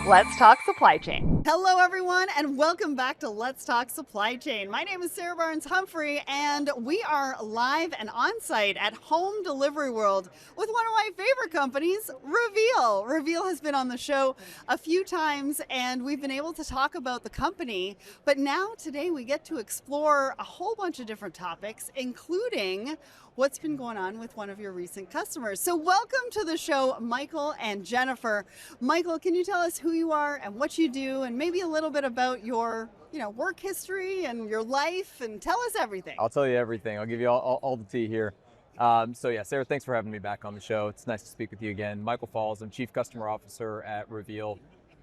Let's talk supply chain. Hello, everyone, and welcome back to Let's Talk Supply Chain. My name is Sarah Barnes-Humphrey, and we are live and on-site at Home Delivery World with one of my favorite companies, Reveel. Reveel has been on the show a few times, and we've been able to talk about the company. But now, today, we get to explore a whole bunch of different topics, including what's been going on with one of your recent customers. So welcome to the show, Michael and Jennifer. Michael, can you tell us who you are and what you do, and maybe a little bit about your work history and your life, and tell us everything. I'll tell you everything. I'll give you all the tea here. So yeah, Sarah, thanks for having me back on the show. It's nice to speak with you again. Michael Falls, I'm Chief Customer Officer at Reveel.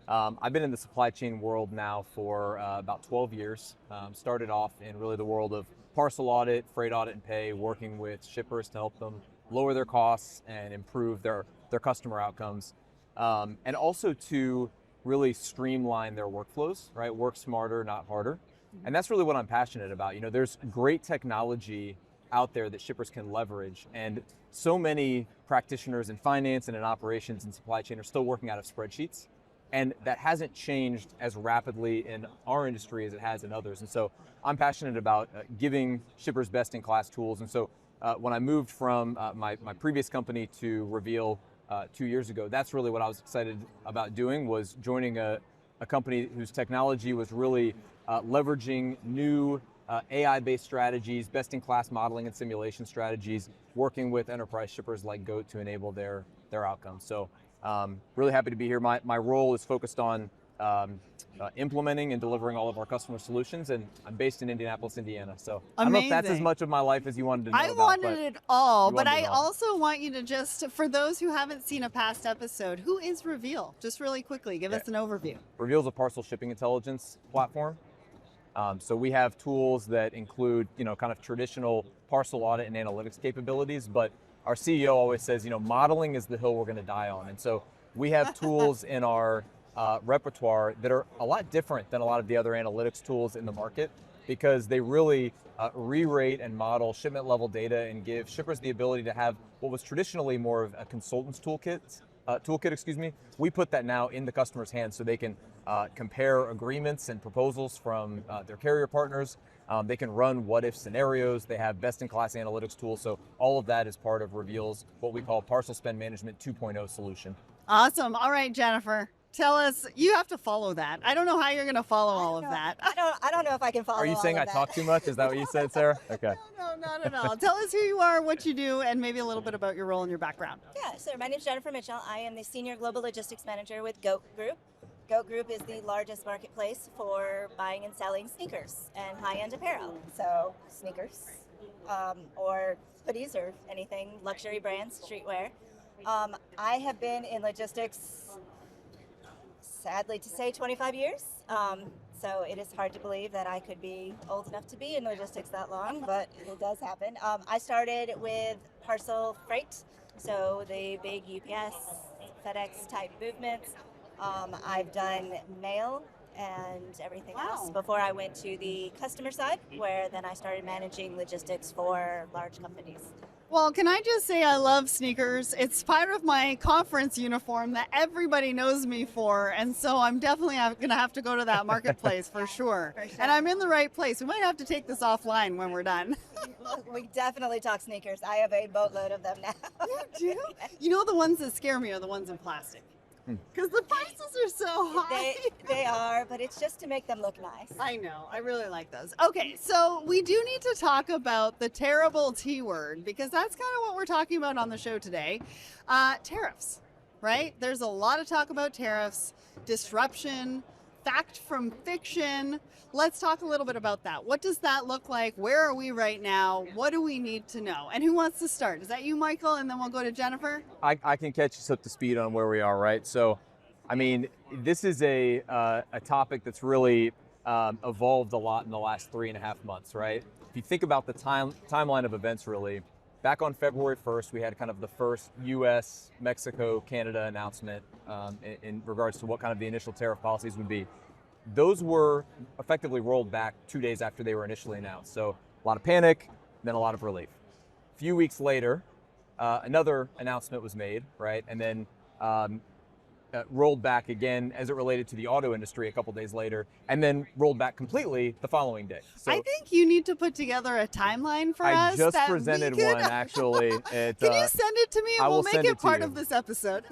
I've been in the supply chain world now for about 12 years. Started off in really the world of parcel audit, freight audit and pay, working with shippers to help them lower their costs and improve their customer outcomes. And also to really streamline their workflows, right? Work smarter, not harder. And that's really what I'm passionate about. You know, there's great technology out there that shippers can leverage, and so many practitioners in finance and in operations and supply chain are still working out of spreadsheets. And that hasn't changed as rapidly in our industry as it has in others. And so I'm passionate about giving shippers best-in-class tools. And so when I moved from my previous company to Reveel 2 years ago, that's really what I was excited about doing, was joining a company whose technology was really leveraging new AI-based strategies, best-in-class modeling and simulation strategies, working with enterprise shippers like GOAT to enable their outcomes. So really happy to be here. My role is focused on implementing and delivering all of our customer solutions, and I'm based in Indianapolis, Indiana. So I don't know if that's as much of my life as you wanted to know about. I wanted it all, but I also want you to just, for those who haven't seen a past episode, who is Reveel? Just really quickly, give us an overview. Reveel is a parcel shipping intelligence platform. So we have tools that include, kind of traditional parcel audit and analytics capabilities, but our CEO always says, modeling is the hill we're going to die on. And so we have tools in our repertoire that are a lot different than a lot of the other analytics tools in the market, because they really re-rate and model shipment level data and give shippers the ability to have what was traditionally more of a consultant's toolkit. We put that now in the customer's hands so they can compare agreements and proposals from their carrier partners. They can run what-if scenarios. They have best-in-class analytics tools. So all of that is part of Reveel's what we call Parcel Spend Management 2.0 solution. Awesome. All right, Jennifer, tell us, you have to follow that. I don't know how you're going to follow all of that. I don't know if I can follow all of that. Are you saying I talk too much? Is that what you said, Sarah? Okay. No, not at all. Tell us who you are, what you do, and maybe a little bit about your role and your background. Yeah, so my name is Jennifer Mitchell. I am the Senior Global Logistics Manager with GOAT Group. GOAT Group is the largest marketplace for buying and selling sneakers and high-end apparel. So sneakers or hoodies or anything, luxury brands, streetwear. I have been in logistics, sadly to say, 25 years. So it is hard to believe that I could be old enough to be in logistics that long, but it does happen. I started with parcel freight, so the big UPS, FedEx type movements. I've done mail and everything else before I went to the customer side, where then I started managing logistics for large companies. Well, can I just say I love sneakers. It's part of my conference uniform that everybody knows me for, and so I'm definitely going to have to go to that marketplace for sure. And I'm in the right place. We might have to take this offline when we're done. We definitely talk sneakers. I have a boatload of them now. You do? You know, the ones that scare me are the ones in plastic. Because the prices are so high. They are, but it's just to make them look nice. I know. I really like those. Okay, so we do need to talk about the terrible T word, because that's kind of what we're talking about on the show today. Tariffs, right? There's a lot of talk about tariffs, disruption, fact from fiction. Let's talk a little bit about that. What does that look like? Where are we right now? What do we need to know? And who wants to start? Is that you, Michael? And then we'll go to Jennifer? I can catch us up to speed on where we are, right? So, I mean, this is a topic that's really evolved a lot in the last 3.5 months, right? If you think about the timeline of events, really, back on February 1st, we had kind of the first US, Mexico, Canada announcement in regards to what kind of the initial tariff policies would be. Those were effectively rolled back 2 days after they were initially announced. So a lot of panic, then a lot of relief. A few weeks later, another announcement was made, right? And then rolled back again as it related to the auto industry a couple days later, and then rolled back completely the following day. So I think you need to put together a timeline for I us. just that we presented could- one actually. Can you send it to me and I we'll will make send it it to part you. of this episode?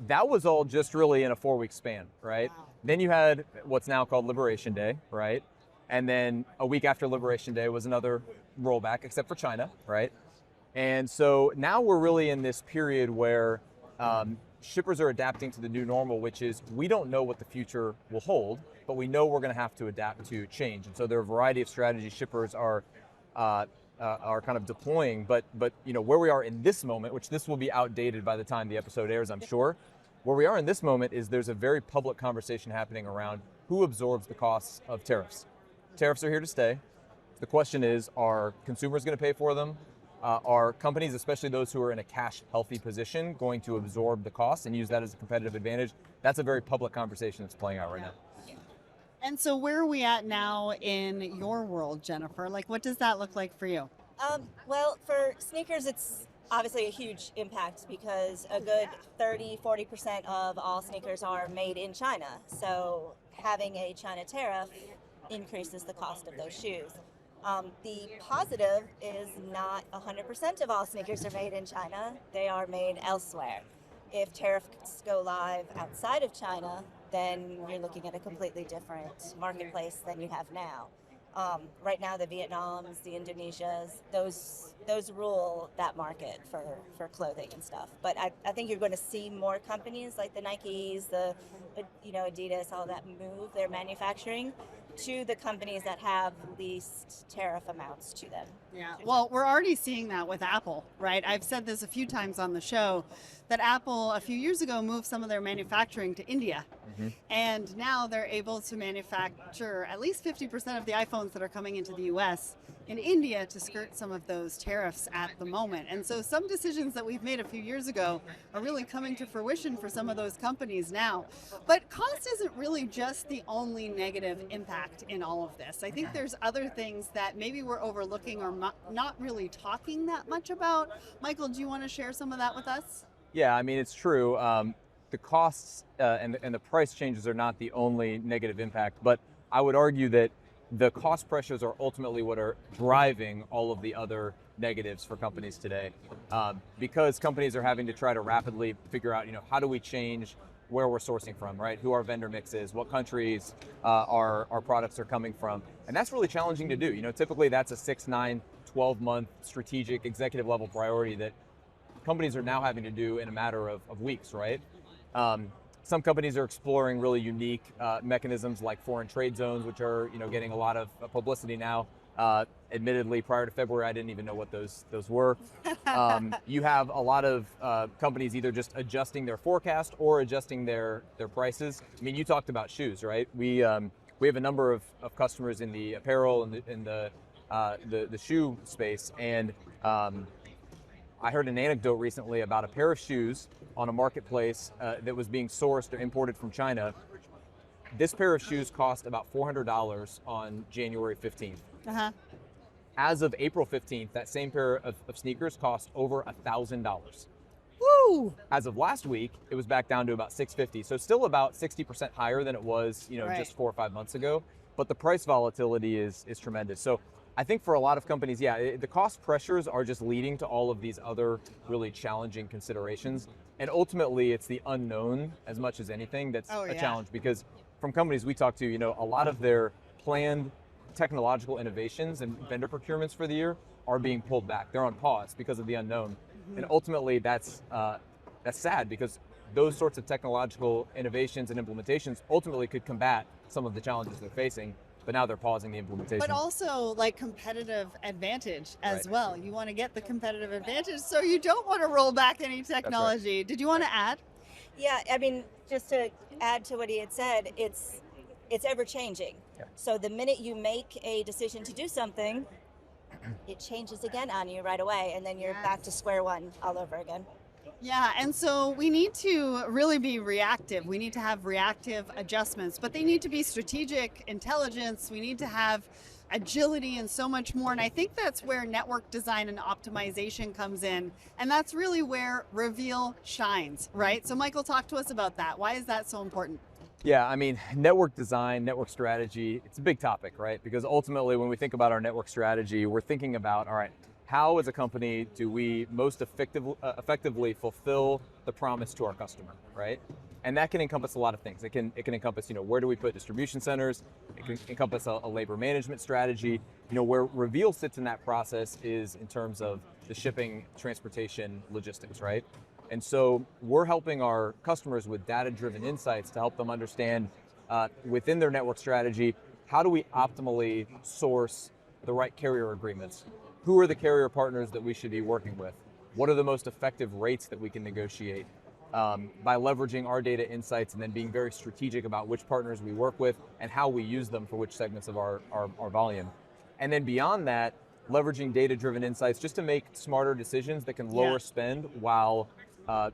That was all just really in a 4-week span, right? Wow. Then you had what's now called Liberation Day, right? And then a week after Liberation Day was another rollback, except for China, right? And so now we're really in this period where shippers are adapting to the new normal, which is we don't know what the future will hold, but we know we're going to have to adapt to change. And so there are a variety of strategies shippers are kind of deploying. But you know where we are in this moment, which this will be outdated by the time the episode airs, I'm sure. Where we are in this moment is there's a very public conversation happening around who absorbs the costs of tariffs. Tariffs are here to stay. The question is, are consumers going to pay for them? Are companies, especially those who are in a cash-healthy position, going to absorb the costs and use that as a competitive advantage? That's a very public conversation that's playing out right now. And so where are we at now in your world, Jennifer? Like, what does that look like for you? Well, for sneakers, it's obviously a huge impact because a good 30-40% of all sneakers are made in China. So having a China tariff increases the cost of those shoes. The positive is not 100% of all sneakers are made in China. They are made elsewhere. If tariffs go live outside of China, then you're looking at a completely different marketplace than you have now. Right now, the Vietnams, the Indonesias, those rule that market for clothing and stuff. But I think you're going to see more companies like the Nikes, the Adidas, all that move their manufacturing to the companies that have least tariff amounts to them. Yeah. Well, we're already seeing that with Apple, right? I've said this a few times on the show that Apple a few years ago moved some of their manufacturing to India. Mm-hmm. And now they're able to manufacture at least 50% of the iPhones that are coming into the US in India to skirt some of those tariffs at the moment. And so some decisions that we've made a few years ago are really coming to fruition for some of those companies now. But cost isn't really just the only negative impact in all of this. I think there's other things that maybe we're overlooking or not really talking that much about. Michael, do you want to share some of that with us? Yeah, I mean, it's true. The costs and the price changes are not the only negative impact, but I would argue that the cost pressures are ultimately what are driving all of the other negatives for companies today. Because companies are having to try to rapidly figure out, how do we change where we're sourcing from, right? Who our vendor mix is, what countries our products are coming from. And that's really challenging to do. Typically that's a 6, 9, 12-month strategic executive level priority that companies are now having to do in a matter of weeks, right? Some companies are exploring really unique mechanisms like foreign trade zones, which are getting a lot of publicity now. Admittedly, prior to February, I didn't even know what those were. You have a lot of companies either just adjusting their forecast or adjusting their prices. I mean, you talked about shoes, right? We have a number of customers in the apparel and in the shoe space, and I heard an anecdote recently about a pair of shoes on a marketplace that was being sourced or imported from China. This pair of shoes cost about $400 on January 15th. Uh-huh. As of April 15th, that same pair of sneakers cost over $1,000. Woo! As of last week, it was back down to about $650. So still about 60% higher than it was, Right. just 4 or 5 months ago. But the price volatility is tremendous. So I think for a lot of companies, the cost pressures are just leading to all of these other really challenging considerations. And ultimately, it's the unknown as much as anything that's a challenge, because from companies we talk to, a lot of their planned technological innovations and vendor procurements for the year are being pulled back. They're on pause because of the unknown. Mm-hmm. And ultimately, that's sad, because those sorts of technological innovations and implementations ultimately could combat some of the challenges they're facing. But now they're pausing the implementation. But also like competitive advantage as Right. well. You want to get the competitive advantage, so you don't want to roll back any technology. Right. Did you want to add? Yeah, I mean, just to add to what he had said, it's ever changing. Yeah. So the minute you make a decision to do something, it changes again on you right away, and then you're back to square one all over again. Yeah, and so we need to really be reactive. We need to have reactive adjustments, but they need to be strategic intelligence. We need to have agility and so much more. And I think that's where network design and optimization comes in. And that's really where Reveel shines, right? So Michael, talk to us about that. Why is that so important? Yeah, I mean, network design, network strategy, it's a big topic, right? Because ultimately, when we think about our network strategy, we're thinking about, all right, how as a company do we most effectively fulfill the promise to our customer, right? And that can encompass a lot of things. It can encompass, where do we put distribution centers? It can encompass a labor management strategy. Where Reveel sits in that process is in terms of the shipping, transportation, logistics, right? And so we're helping our customers with data-driven insights to help them understand within their network strategy, how do we optimally source the right carrier agreements? Who are the carrier partners that we should be working with? What are the most effective rates that we can negotiate? By leveraging our data insights and then being very strategic about which partners we work with and how we use them for which segments of our volume. And then beyond that, leveraging data-driven insights just to make smarter decisions that can lower spend while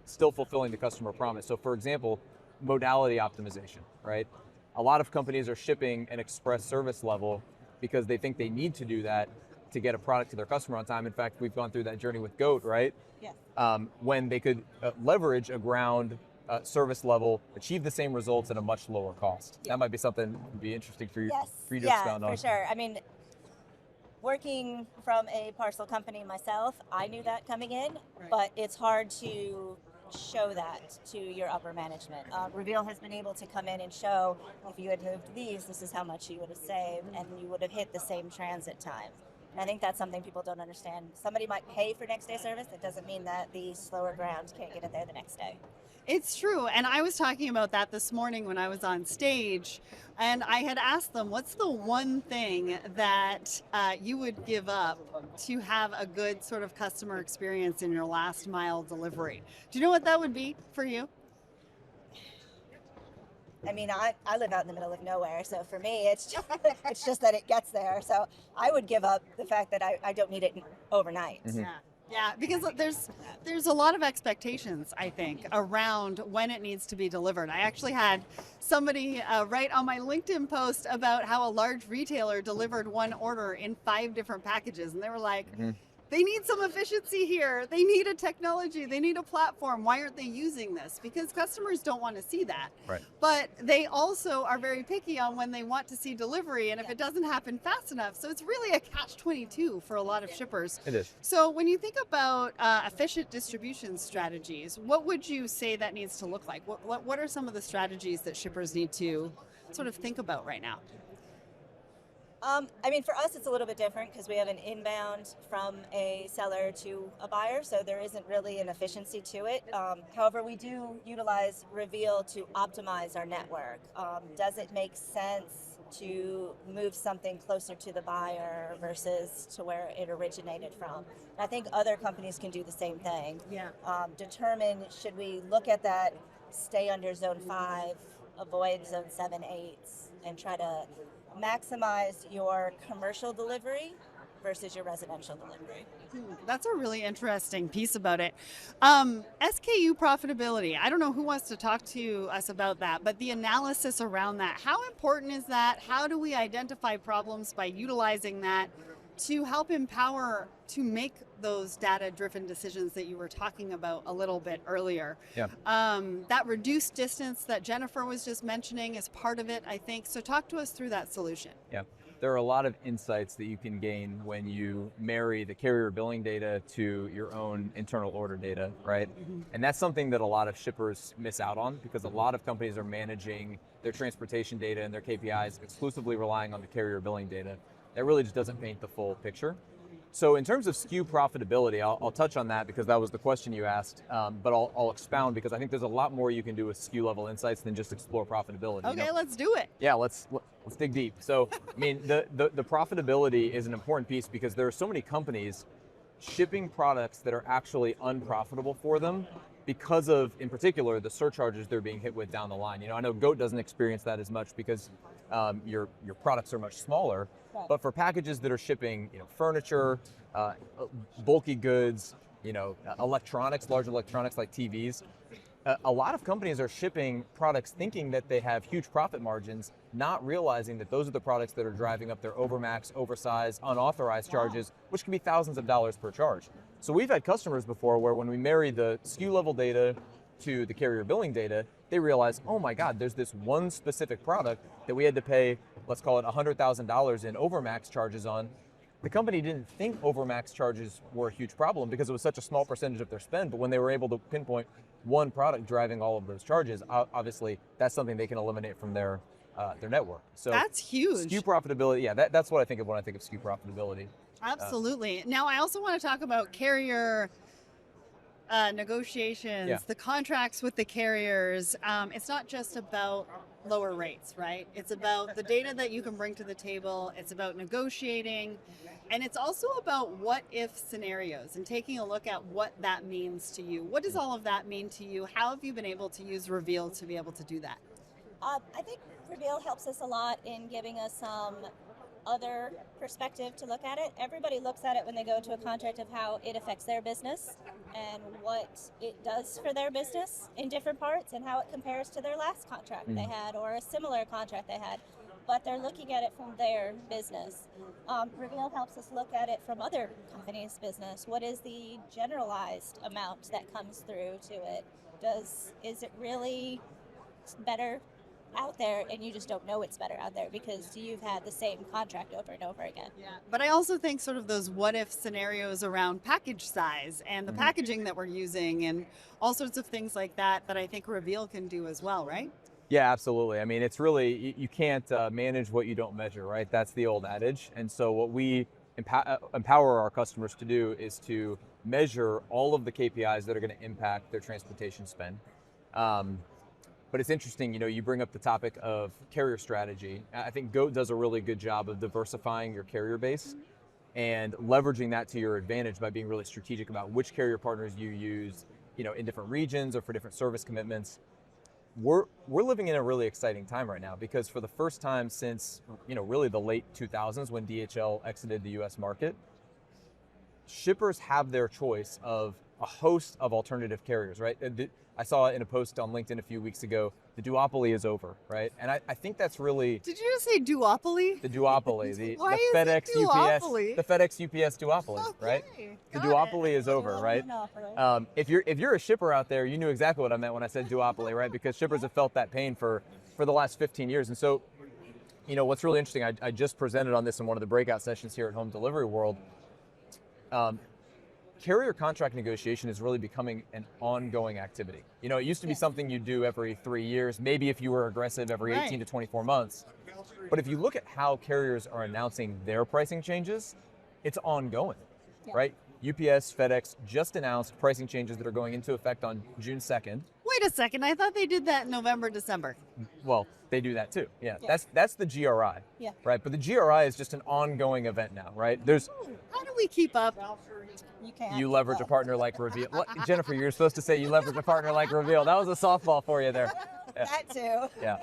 still fulfilling the customer promise. So for example, modality optimization, right? A lot of companies are shipping an express service level because they think they need to do that to get a product to their customer on time. In fact, we've gone through that journey with GOAT, right? Yes. When they could leverage a ground service level, achieve the same results at a much lower cost. That might be something that would be interesting for you, for you to expound on. Yeah, for sure. I mean, working from a parcel company myself, I knew that coming in, but it's hard to show that to your upper management. Reveel has been able to come in and show, if you had moved these, this is how much you would have saved, and you would have hit the same transit time. And I think that's something people don't understand. Somebody might pay for next day service. That doesn't mean that the slower ground can't get it there the next day. It's true. And I was talking about that this morning when I was on stage, and I had asked them, what's the one thing that you would give up to have a good sort of customer experience in your last mile delivery? Do you know what that would be for you? I mean, I live out in the middle of nowhere, so for me, it's just that it gets there. So I would give up the fact that I don't need it overnight. Mm-hmm. Yeah, because there's a lot of expectations, I think, around when it needs to be delivered. I actually had somebody write on my LinkedIn post about how a large retailer delivered one order in 5 different packages, and they were like, they need some efficiency here. They need a technology. They need a platform. Why aren't they using this? Because customers don't want to see that. Right. But they also are very picky on when they want to see delivery and if it doesn't happen fast enough. So it's really a catch-22 for a lot of shippers. It is. So when you think about efficient distribution strategies, what would you say that needs to look like? What are some of the strategies that shippers need to sort of think about right now? I mean, for us, it's a little bit different because we have an inbound from a seller to a buyer, so there isn't really an efficiency to it. However, we do utilize Reveel to optimize our network. Does it make sense to move something closer to the buyer versus to where it originated from? And I think other companies can do the same thing. Yeah. Determine, should we look at that, stay under zone 5, avoid zone 7, 8, and try to maximize your commercial delivery versus your residential delivery. That's a really interesting piece about it. SKU profitability. I don't know who wants to talk to us about that, but the analysis around that. How important is that? How do we identify problems by utilizing that to help empower to make those data-driven decisions that you were talking about a little bit earlier? Yeah. That reduced distance that Jennifer was just mentioning is part of it, I think. So talk to us through that solution. Yeah. There are a lot of insights that you can gain when you marry the carrier billing data to your own internal order data, right? And that's something that a lot of shippers miss out on because a lot of companies are managing their transportation data and their KPIs exclusively relying on the carrier billing data. That really just doesn't paint the full picture. So in terms of SKU profitability, I'll touch on that because that was the question you asked, but I'll expound because I think there's a lot more you can do with SKU level insights than just explore profitability. Okay, let's do it. Yeah, let's dig deep. So, I mean, the profitability is an important piece because there are so many companies shipping products that are actually unprofitable for them because of, in particular, the surcharges they're being hit with down the line. I know GOAT doesn't experience that as much because your products are much smaller, but for packages that are shipping, furniture, bulky goods, electronics, large electronics like TVs, a lot of companies are shipping products thinking that they have huge profit margins, not realizing that those are the products that are driving up their overmax, oversized, unauthorized charges, which can be thousands of dollars per charge. So we've had customers before where when we marry the SKU level data to the carrier billing data, they realize, oh my God, there's this one specific product that we had to pay, let's call it $100,000 in overmax charges on. The company didn't think overmax charges were a huge problem because it was such a small percentage of their spend, but when they were able to pinpoint one product driving all of those charges, obviously that's something they can eliminate from their network. So That's huge. SKU profitability, yeah, that's what I think of when I think of SKU profitability. Absolutely. Now, I also want to talk about carrier negotiations, Yeah. the contracts with the carriers. It's not just about lower rates, right? It's about the data that you can bring to the table. It's about negotiating. And it's also about what if scenarios and taking a look at what that means to you. What does all of that mean to you? How have you been able to use Reveel to be able to do that? I think Reveel helps us a lot in giving us some other perspective to look at it. Everybody looks at it when they go to a contract of how it affects their business and what it does for their business in different parts and how it compares to their last contract they had or a similar contract they had. But they're looking at it from their business. Reveel helps us look at it from other companies' business. What is the generalized amount that comes through to it? Is it really better out there and you just don't know it's better out there because you've had the same contract over and over again? Yeah. But I also think sort of those what if scenarios around package size and the packaging that we're using and all sorts of things like that I think Reveel can do as well, right? Yeah, absolutely. I mean, it's really, you can't manage what you don't measure, right? That's the old adage. And so what we empower our customers to do is to measure all of the KPIs that are going to impact their transportation spend. But it's interesting, you bring up the topic of carrier strategy. I think GOAT does a really good job of diversifying your carrier base and leveraging that to your advantage by being really strategic about which carrier partners you use, in different regions or for different service commitments. We're living in a really exciting time right now because for the first time since, really the late 2000s when DHL exited the US market, shippers have their choice of a host of alternative carriers, right? I saw in a post on LinkedIn a few weeks ago, the duopoly is over, right? And I think that's really... Did you just say duopoly? The duopoly, the Why FedEx is it duopoly? UPS, the FedEx UPS duopoly, right? The duopoly is over, right? If you're a shipper out there, you knew exactly what I meant when I said duopoly, right? Because shippers have felt that pain for the last 15 years. And so, what's really interesting, I just presented on this in one of the breakout sessions here at Home Delivery World. Carrier contract negotiation is really becoming an ongoing activity. It used to be something you do every 3 years, maybe if you were aggressive every 18 to 24 months. But if you look at how carriers are announcing their pricing changes, it's ongoing, right? UPS, FedEx just announced pricing changes that are going into effect on June 2nd. Wait a second, I thought they did that in November, December. Well, they do that too. Yeah. That's the GRI. Yeah. Right. But the GRI is just an ongoing event now, right? How do we keep up? You can't. You leverage a partner like Reveel. Jennifer, you're supposed to say you leverage a partner like Reveel. That was a softball for you there. Yeah. That too. Yeah.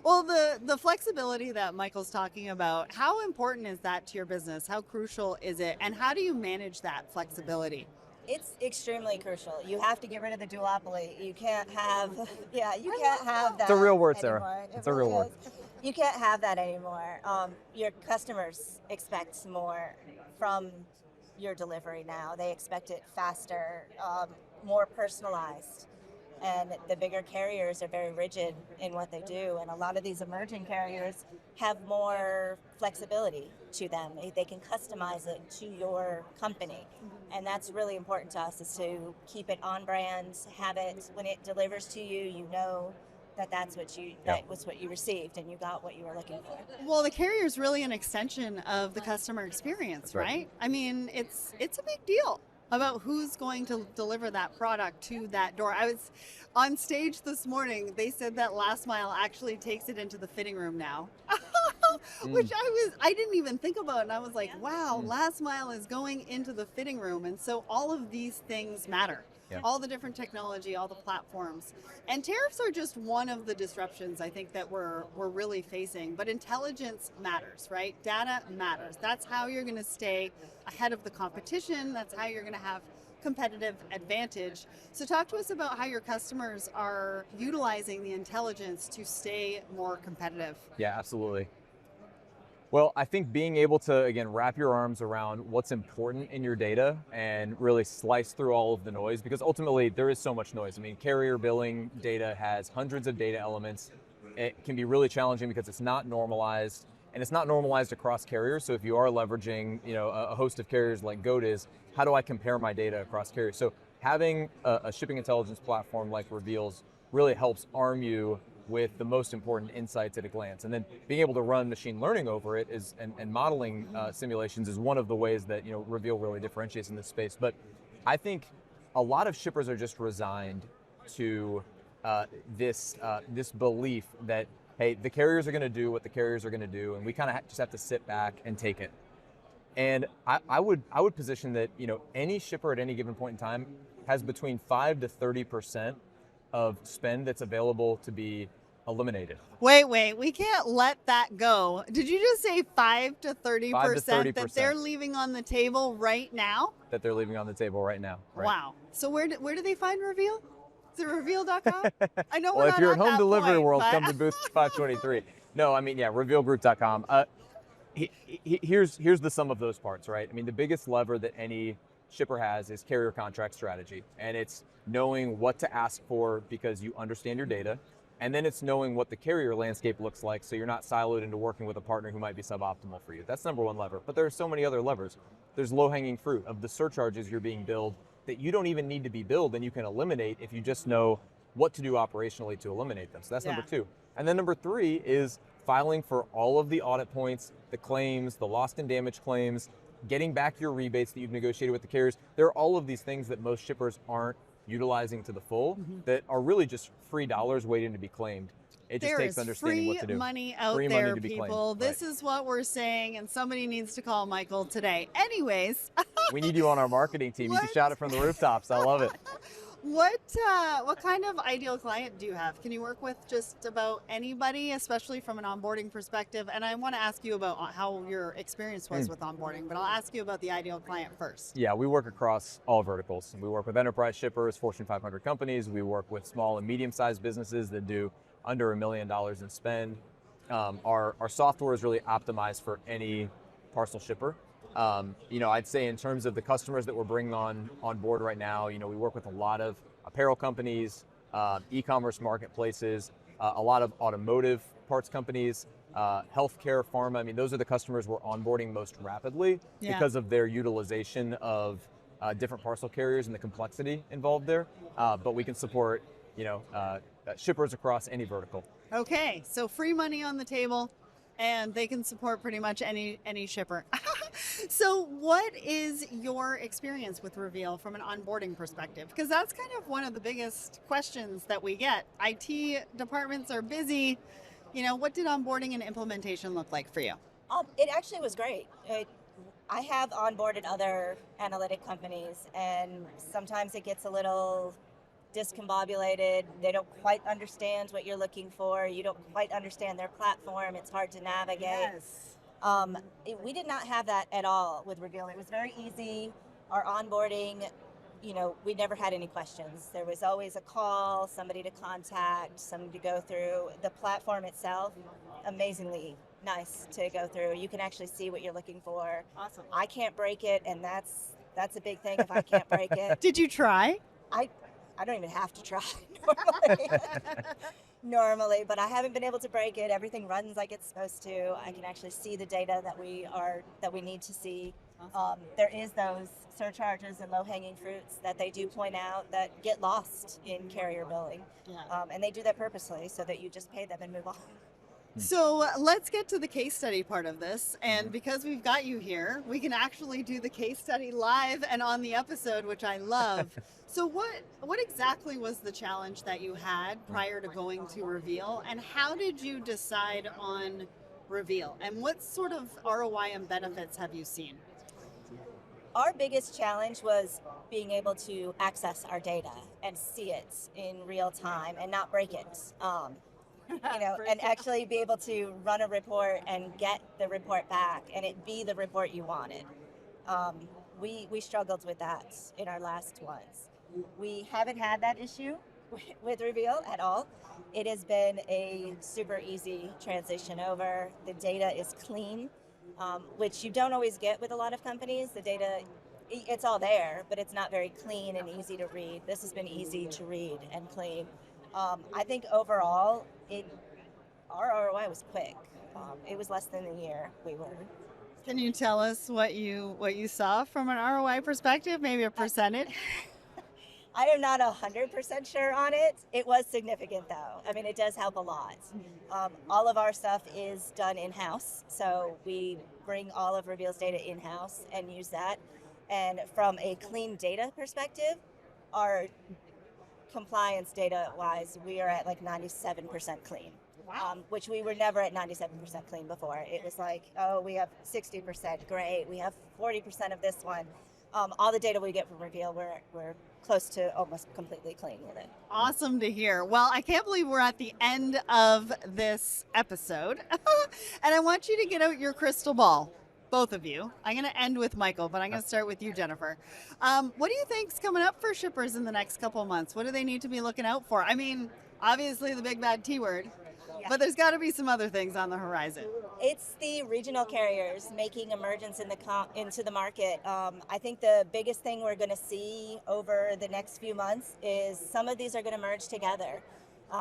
Well, the flexibility that Michael's talking about, how important is that to your business? How crucial is it? And how do you manage that flexibility? It's extremely crucial. You have to get rid of the duopoly. You can't have, you can't have that. It's a real word, Sarah. anymore. It's a real word. You can't have that anymore. Your customers expect more from your delivery now. They expect it faster, more personalized. And the bigger carriers are very rigid in what they do. And a lot of these emerging carriers have more flexibility to them. They can customize it to your company. And that's really important to us, is to keep it on brand, have it, when it delivers to you, you know that was what you received and you got what you were looking for. Well, the carrier is really an extension of the customer experience, right? I mean, it's a big deal about who's going to deliver that product to that door. I was on stage this morning. They said that last mile actually takes it into the fitting room now, which I didn't even think about. And I was like, wow, last mile is going into the fitting room. And so all of these things matter. Yeah. All the different technology, all the platforms. And tariffs are just one of the disruptions I think that we're really facing. But intelligence matters, right? Data matters. That's how you're going to stay ahead of the competition. That's how you're going to have competitive advantage. So talk to us about how your customers are utilizing the intelligence to stay more competitive. Yeah, absolutely. Well, I think being able to, again, wrap your arms around what's important in your data and really slice through all of the noise, because ultimately there is so much noise. I mean, carrier billing data has hundreds of data elements. It can be really challenging because it's not normalized, and it's not normalized across carriers. So if you are leveraging, a host of carriers like Goat is, how do I compare my data across carriers? So having a shipping intelligence platform like Reveal's really helps arm you with the most important insights at a glance. And then being able to run machine learning over it and modeling simulations is one of the ways that Reveal really differentiates in this space. But I think a lot of shippers are just resigned to this belief that, hey, the carriers are going to do what the carriers are going to do, and we kind of just have to sit back and take it. And I would position that any shipper at any given point in time has between 5 to 30% of spend that's available to be eliminated. Wait, we can't let that go. Did you just say 5 to 30% that they're leaving on the table right now? That they're leaving on the table right now. Right. Wow. So where do they find Reveal? Is it reveal.com? I know well, we're if not you're at at Home that Delivery point, World, but... come to booth 523. No, I mean, yeah, revealgroup.com. Here's the sum of those parts, right? I mean, the biggest lever that any shipper has is carrier contract strategy, and it's knowing what to ask for because you understand your data, and then it's knowing what the carrier landscape looks like so you're not siloed into working with a partner who might be suboptimal for you. That's number one lever, but there are so many other levers. There's low-hanging fruit of the surcharges you're being billed that you don't even need to be billed and you can eliminate if you just know what to do operationally to eliminate them. So that's number two. And then number three is filing for all of the audit points, the claims, the lost and damaged claims, getting back your rebates that you've negotiated with the carriers. There are all of these things that most shippers aren't utilizing to the full that are really just free dollars waiting to be claimed. It just takes understanding what to do. Free money out free there, money to be people. Claimed. This is what we're saying, and somebody needs to call Michael today. Anyways. We need you on our marketing team. You can shout it from the rooftops. I love it. What kind of ideal client do you have? Can you work with just about anybody, especially from an onboarding perspective? And I want to ask you about how your experience was with onboarding, but I'll ask you about the ideal client first. Yeah, we work across all verticals. We work with enterprise shippers, Fortune 500 companies. We work with small and medium-sized businesses that do under $1 million in spend. Our software is really optimized for any parcel shipper. I'd say in terms of the customers that we're bringing on board right now, we work with a lot of apparel companies, e-commerce marketplaces, a lot of automotive parts companies, healthcare, pharma. I mean, those are the customers we're onboarding most rapidly because of their utilization of different parcel carriers and the complexity involved there. But we can support, shippers across any vertical. Okay, so free money on the table, and they can support pretty much any shipper. So what is your experience with Reveal from an onboarding perspective? Because that's kind of one of the biggest questions that we get. IT departments are busy. What did onboarding and implementation look like for you? It actually was great. I have onboarded other analytic companies, and sometimes it gets a little discombobulated. They don't quite understand what you're looking for. You don't quite understand their platform. It's hard to navigate. Yes. We did not have that at all with Reveel. It was very easy. Our onboarding, we never had any questions. There was always a call, somebody to contact, somebody to go through. The platform itself, amazingly nice to go through. You can actually see what you're looking for. Awesome. I can't break it, and that's a big thing if I can't break it. Did you try? I don't even have to try normally, but I haven't been able to break it. Everything runs like it's supposed to. I can actually see the data that we need to see. There is those surcharges and low-hanging fruits that they do point out that get lost in carrier billing, and they do that purposely so that you just pay them and move on. So let's get to the case study part of this. And because we've got you here, we can actually do the case study live and on the episode, which I love. So what exactly was the challenge that you had prior to going to Reveal, and how did you decide on Reveal, and what sort of ROI and benefits have you seen? Our biggest challenge was being able to access our data and see it in real time and not break it. And actually be able to run a report and get the report back and it be the report you wanted. we struggled with that in our last ones. We haven't had that issue with Reveal at all. It has been a super easy transition over. The data is clean, which you don't always get with a lot of companies. The data, it's all there, but it's not very clean and easy to read. This has been easy to read and clean. I think overall, our ROI was quick. It was less than a year we were. Can you tell us what you saw from an ROI perspective? Maybe a percentage? I am not 100% sure on it. It was significant though. I mean, it does help a lot. All of our stuff is done in-house. So we bring all of Reveal's data in-house and use that. And from a clean data perspective, our compliance data-wise, we are at like 97% clean. Wow. Which we were never at 97% clean before. It was like, oh, we have 60%, great. We have 40% of this one. All the data we get from Reveel, we're close to almost completely clean with it. Awesome to hear. Well, I can't believe we're at the end of this episode. And I want you to get out your crystal ball, both of you. I'm going to end with Michael, but I'm going to start with you, Jennifer. What do you think's coming up for shippers in the next couple of months? What do they need to be looking out for? I mean, obviously the big bad T word. Yeah. But there's got to be some other things on the horizon. It's the regional carriers making emergence into the market. I think the biggest thing we're going to see over the next few months is some of these are going to merge together.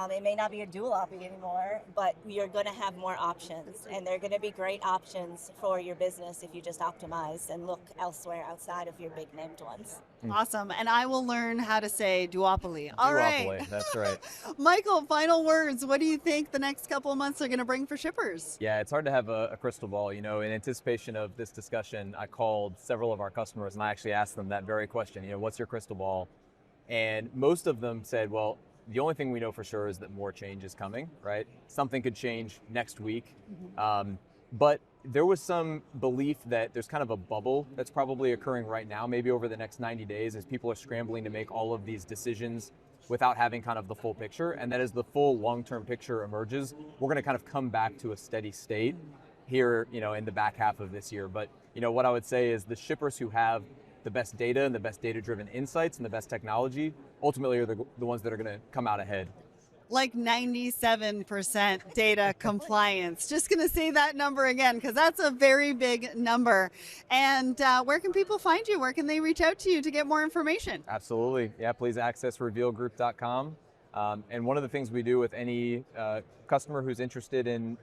It may not be a duopoly anymore, but you're going to have more options, and they're going to be great options for your business if you just optimize and look elsewhere outside of your big named ones. Awesome. And I will learn how to say duopoly. All right. Duopoly, that's right. Michael, final words. What do you think the next couple of months are going to bring for shippers? Yeah, it's hard to have a crystal ball. You know, in anticipation of this discussion, I called several of our customers and I actually asked them that very question, you know, what's your crystal ball? And most of them said, well, the only thing we know for sure is that more change is coming, right? Something could change next week. But there was some belief that there's kind of a bubble that's probably occurring right now, maybe over the next 90 days as people are scrambling to make all of these decisions without having kind of the full picture. And that as the full long-term picture emerges, we're gonna kind of come back to a steady state here, you know, in the back half of this year. But, you know, what I would say is the shippers who have the best data and the best data-driven insights and the best technology ultimately are the ones that are going to come out ahead. Like 97% data compliance. Just going to say that number again, because that's a very big number. And where can people find you? Where can they reach out to you to get more information? Absolutely. Yeah, please access reveelgroup.com. And one of the things we do with any customer who's interested in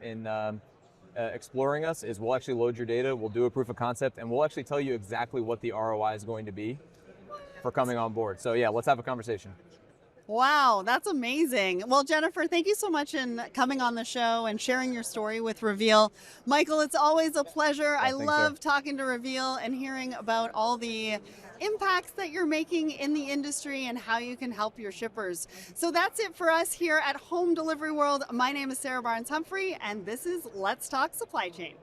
exploring us is we'll actually load your data, we'll do a proof of concept, and we'll actually tell you exactly what the ROI is going to be for coming on board. So yeah, let's have a conversation. Wow, that's amazing. Well, Jennifer, thank you so much in coming on the show and sharing your story with Reveel. Michael, it's always a pleasure. I love talking to Reveel and hearing about all the impacts that you're making in the industry and how you can help your shippers. So that's it for us here at Home Delivery World. My name is Sarah Barnes Humphrey, and this is Let's Talk Supply Chain.